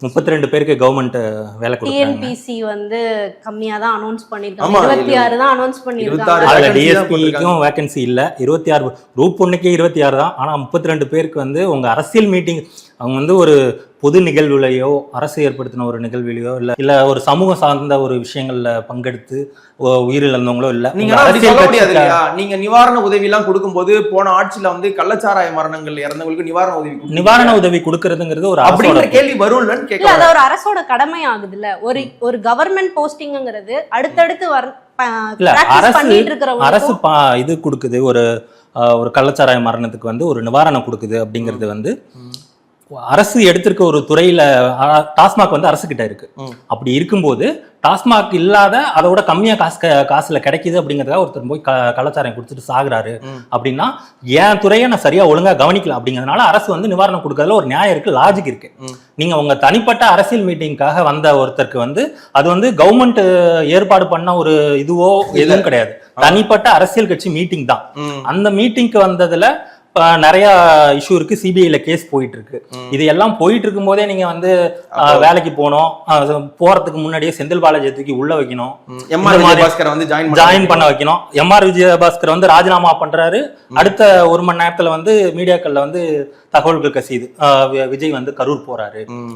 32 பேருக்கு கவர்மெண்ட் வேலை கொடுக்குறாங்க. டிஎன்பிசி வந்து கம்மியா தான் அனௌன்ஸ் பண்ணிருக்காங்க. 26 தான் அனௌன்ஸ் பண்ணிருக்காங்க. அதுல டிஎஸ்பிக்கும் வேகன்சி இல்ல. 26 குரூப் 1க்கே 26 தான். ஆனா 32 பேருக்கு வந்து உங்க அரசியல் மீட்டிங் அவங்க வந்து ஒரு பொது நிகழ்வுலையோ அரசு ஏற்படுத்தின ஒரு நிகழ்வுலையோ இல்ல ஒரு சமூகம் சார்ந்த ஒரு விஷயங்கள்ல பங்கெடுத்து உயிரிழந்தவங்களோ இல்ல. நீங்க நிவாரண உதவி எல்லாம் கொடுக்கும்போது போன ஆட்சியில வந்து கள்ளச்சாராய மரணங்கள் இறந்தவங்களுக்கு நிவாரண உதவி கொடுக்கறதுங்கிறது ஒரு அப்படிங்கிற கேள்வி வரும்ல. அது ஒரு அரசோட கடமை ஆகுதுல்ல. ஒரு கவர்மெண்ட் போஸ்டிங்ங்கிறது அடுத்தடுத்து அரசு இது கொடுக்குது. ஒரு கள்ளச்சாராய மரணத்துக்கு வந்து ஒரு நிவாரணம் கொடுக்குது அப்படிங்கிறது வந்து அரசு எடுத்திருக்க ஒரு துறையில டாஸ்மாக் வந்து அரசு கிட்ட இருக்கு. அப்படி இருக்கும்போது டாஸ்மாக் இல்லாத அதோட கம்மியா காசுல கிடைக்குது அப்படிங்கறதுக்காக ஒருத்தர் போய் கள்ளச்சாராயம் குடிச்சிட்டு சாகுறாரு அப்படின்னா என் துறையை நான் சரியா ஒழுங்கா கவனிக்கல அப்படிங்கிறதுனால அரசு வந்து நிவாரணம் கொடுக்கறதுல ஒரு நியாயம் இருக்கு, லாஜிக் இருக்கு. நீங்க உங்க தனிப்பட்ட அரசியல் மீட்டிங்காக வந்த ஒருத்தருக்கு வந்து அது வந்து கவர்மெண்ட் ஏற்பாடு பண்ண ஒரு இதுவோ எதுவும் கிடையாது. தனிப்பட்ட அரசியல் கட்சி மீட்டிங் தான். அந்த மீட்டிங்க்கு வந்ததுல நிறைய இஷ்யூ இருக்கு. சிபிஐல கேஸ் போயிட்டு இருக்கு. இது எல்லாம் போயிட்டு இருக்கும் போதே நீங்க வந்து வேலைக்கு போனோம், போறதுக்கு முன்னாடியே செந்தில் பாலாஜி தூக்கி உள்ள வைக்கணும், ஜாயின் பண்ண வைக்கணும். எம்ஆர் விஜயபாஸ்கர் வந்து ராஜினாமா பண்றாரு. அடுத்த 1 மணி நேரத்துல வந்து மீடியாக்கள்ல வந்து தகவல்கள் கசியுது, விஜய் வந்து கரூர் போறாரு.